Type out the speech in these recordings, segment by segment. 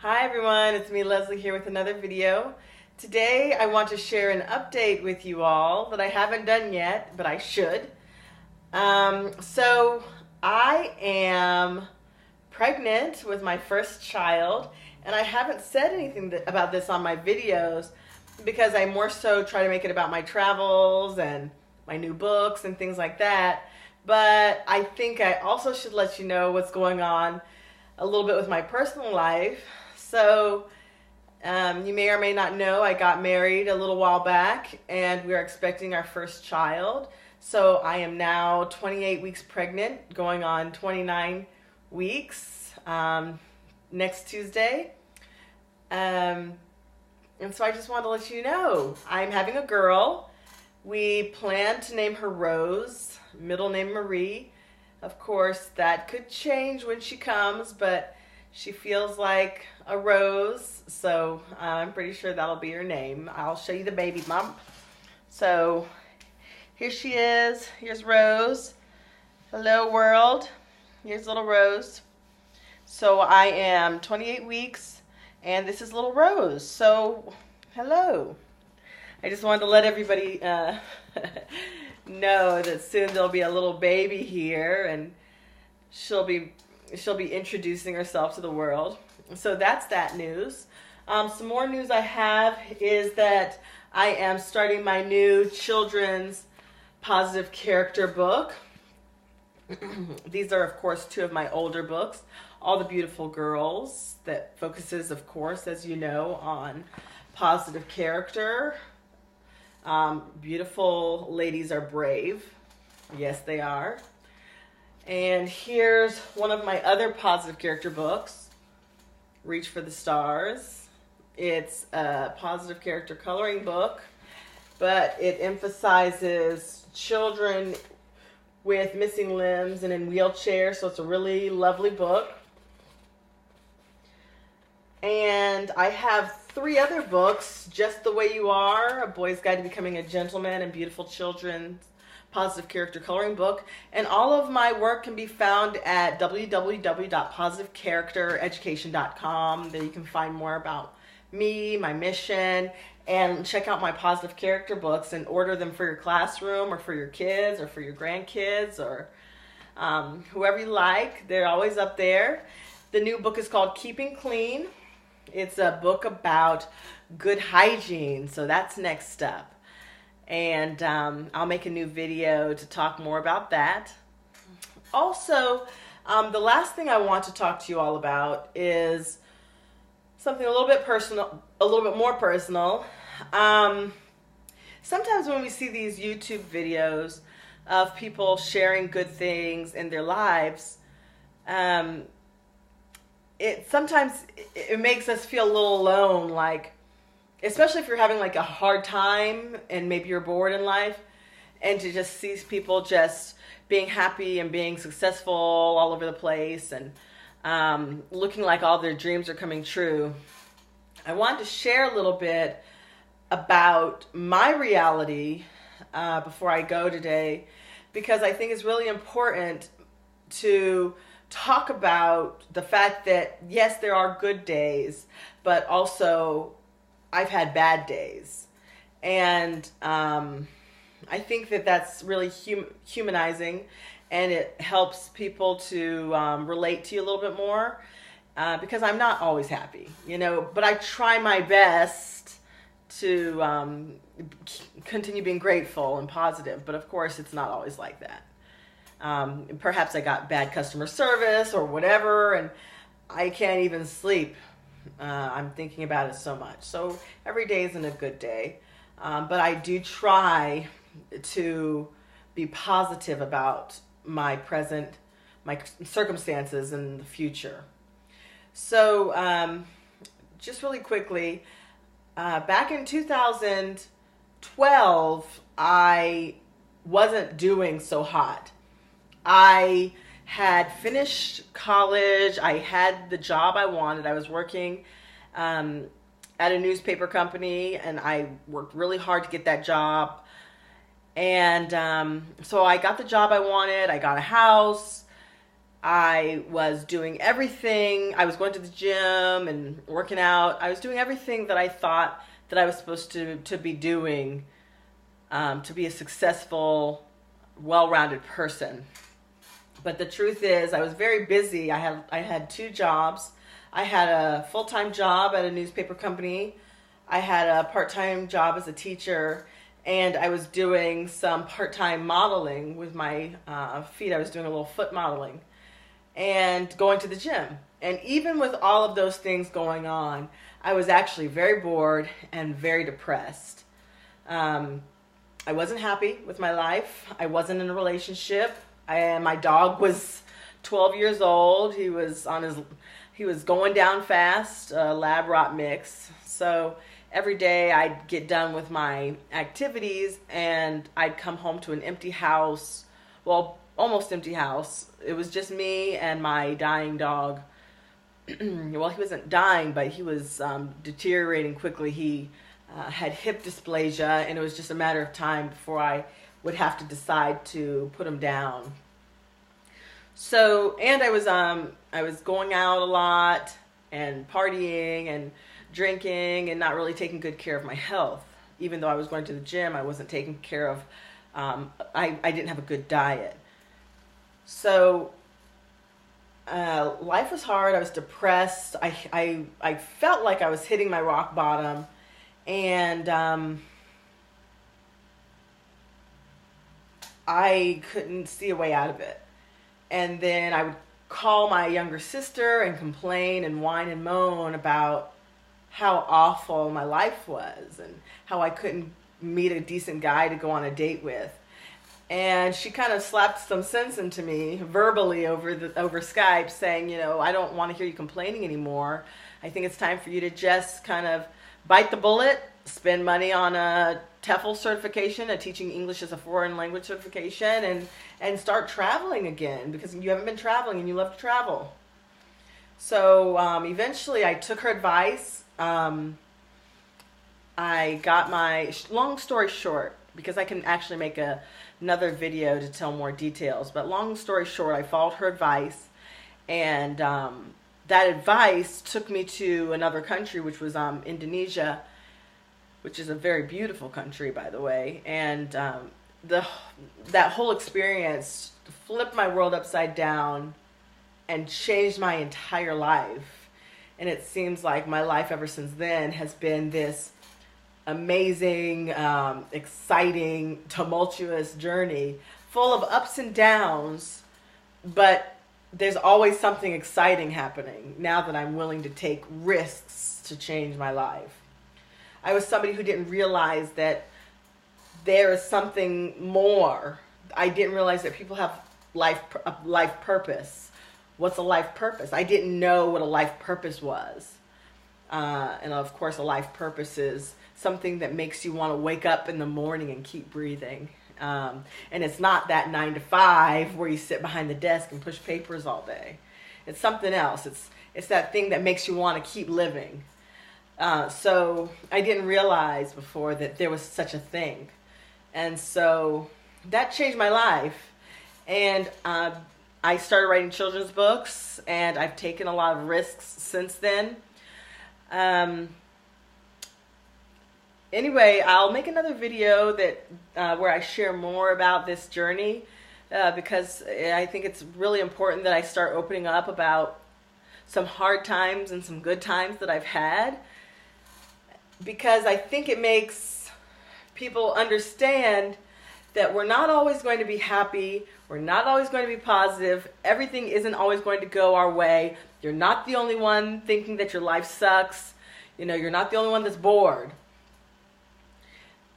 Hi everyone, it's me Leslie here with another video. Today I want to share an update with you all that I haven't done yet, but I should. So I am pregnant with my first child, and I haven't said anything about this on my videos because I more so try to make it about my travels and my new books and things like that. But I think I also should let you know what's going on a little bit with my personal life. So you may or may not know I got married a little while back and we are expecting our first child. So I am now 28 weeks pregnant, going on 29 weeks next Tuesday. And so I just wanted to let you know I'm having a girl. We plan to name her Rose, middle name Marie. Of course, that could change when she comes, but she feels like a rose, so I'm pretty sure that'll be her name. I'll show you the baby bump. So here she is. Here's Rose. Hello, world. Here's little Rose. So I am 28 weeks, and this is little Rose. So hello. I just wanted to let everybody know that soon there'll be a little baby here, and she'll be introducing herself to the world. So that's that news. Some more news I have is that I am starting my new children's positive character book. These are, of course, two of my older books, All the Beautiful Girls, that focuses, of course, as you know, on positive character. Beautiful ladies are brave. Yes, they are. And here's one of my other positive character books, Reach for the Stars. It's a positive character coloring book, but it emphasizes children with missing limbs and in wheelchairs, so it's a really lovely book. And I have 3 other books, Just the Way You Are, A Boy's Guide to Becoming a Gentleman, and Beautiful Children's Positive Character Coloring Book. And all of my work can be found at www.positivecharactereducation.com. There you can find more about me, my mission, and check out my positive character books and order them for your classroom or for your kids or for your grandkids or whoever you like. They're always up there. The new book is called Keeping Clean. It's a book about good hygiene, so that's next up. And I'll make a new video to talk more about that. Also, the last thing I want to talk to you all about is something a little bit personal, a little bit more personal. Sometimes when we see these YouTube videos of people sharing good things in their lives, sometimes it makes us feel a little alone, like, especially if you're having like a hard time and maybe you're bored in life, and to just see people just being happy and being successful all over the place and looking like all their dreams are coming true. I wanted to share a little bit about my reality before I go today, because I think it's really important to talk about the fact that yes, there are good days, but also I've had bad days. And I think that that's really humanizing, and it helps people to relate to you a little bit more, because I'm not always happy, you know, but I try my best to continue being grateful and positive. But of course, it's not always like that. Perhaps I got bad customer service or whatever, and I can't even sleep. I'm thinking about it so much. So every day isn't a good day. But I do try to be positive about my present, my circumstances and the future. So just really quickly, back in 2012, I wasn't doing so hot. I had finished college. I had the job I wanted. I was working at a newspaper company, and I worked really hard to get that job. And so I got the job I wanted. I got a house. I was doing everything. I was going to the gym and working out. I was doing everything that I thought that I was supposed to be doing to be a successful, well-rounded person. But the truth is, I was very busy. I had two jobs. I had a full-time job at a newspaper company. I had a part-time job as a teacher, and I was doing some part-time modeling with my feet. I was doing a little foot modeling and going to the gym. And even with all of those things going on, I was actually very bored and very depressed. I wasn't happy with my life. I wasn't in a relationship. My dog was 12 years old. He was going down fast, lab rot mix. So every day I'd get done with my activities and I'd come home to an empty house. Well, almost empty house. It was just me and my dying dog. Well, he wasn't dying, but he was deteriorating quickly. He had hip dysplasia, and it was just a matter of time before I would have to decide to put him down. So, and I was going out a lot and partying and drinking and not really taking good care of my health. Even though I was going to the gym, I wasn't taking care of, I didn't have a good diet. So life was hard. I was depressed. I felt like I was hitting my rock bottom, and I couldn't see a way out of it. And then I would call my younger sister and complain and whine and moan about how awful my life was and how I couldn't meet a decent guy to go on a date with. And she kind of slapped some sense into me verbally over Skype, saying, I don't want to hear you complaining anymore. I think it's time for you to just kind of bite the bullet, spend money on a TEFL certification, a teaching English as a foreign language certification, and start traveling again, because you haven't been traveling and you love to travel. So eventually I took her advice. I got my, long story short, because I can actually make another video to tell more details, but long story short, I followed her advice, and that advice took me to another country, which was Indonesia, which is a very beautiful country, by the way. And that whole experience flipped my world upside down and changed my entire life. And it seems like my life ever since then has been this amazing, exciting, tumultuous journey full of ups and downs, but there's always something exciting happening now that I'm willing to take risks to change my life. I was somebody who didn't realize that there is something more. I didn't realize that people have a life purpose. What's a life purpose? I didn't know what a life purpose was. And of course, a life purpose is something that makes you want to wake up in the morning and keep breathing. And it's not that 9 to 5 where you sit behind the desk and push papers all day. It's something else. It's that thing that makes you want to keep living. So I didn't realize before that there was such a thing. And so that changed my life. And I started writing children's books, and I've taken a lot of risks since then. Anyway, I'll make another video that where I share more about this journey, because I think it's really important that I start opening up about some hard times and some good times that I've had, because I think it makes people understand that we're not always going to be happy, we're not always going to be positive, everything isn't always going to go our way. You're not the only one thinking that your life sucks. You're not the only one that's bored.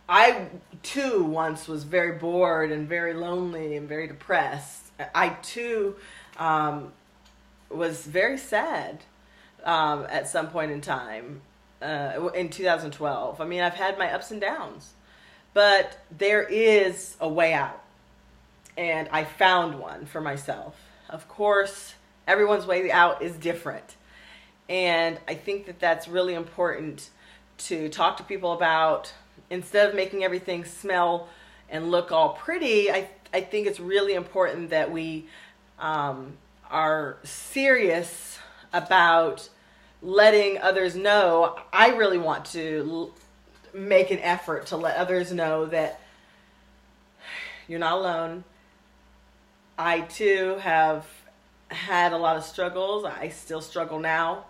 I, too, once was very bored and very lonely and very depressed. I, too, was very sad at some point in time in 2012. I mean, I've had my ups and downs, but there is a way out, and I found one for myself. Of course, everyone's way out is different, and I think that that's really important to talk to people about. Instead of making everything smell and look all pretty, I think it's really important that we are are serious about letting others know, I really want to make an effort to let others know that you're not alone. I too have had a lot of struggles. I still struggle now.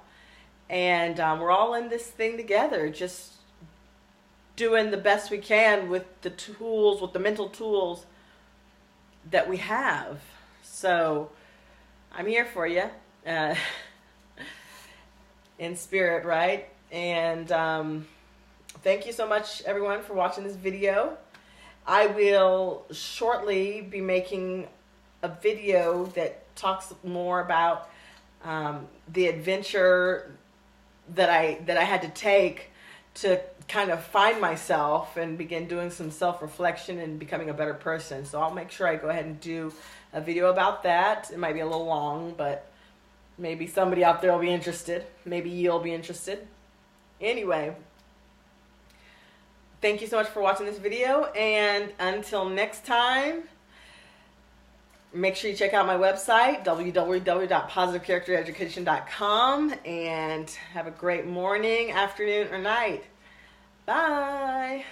And we're all in this thing together, just doing the best we can with the tools, with the mental tools that we have. So I'm here for you in spirit, right? And thank you so much, everyone, for watching this video. I will shortly be making a video that talks more about the adventure that I had to take to kind of find myself and begin doing some self-reflection and becoming a better person. So I'll make sure I go ahead and do a video about that. It might be a little long, but maybe somebody out there will be interested. Maybe you'll be interested. Anyway, thank you so much for watching this video, and until next time, make sure you check out my website, www.positivecharactereducation.com, and have a great morning, afternoon, or night. Bye.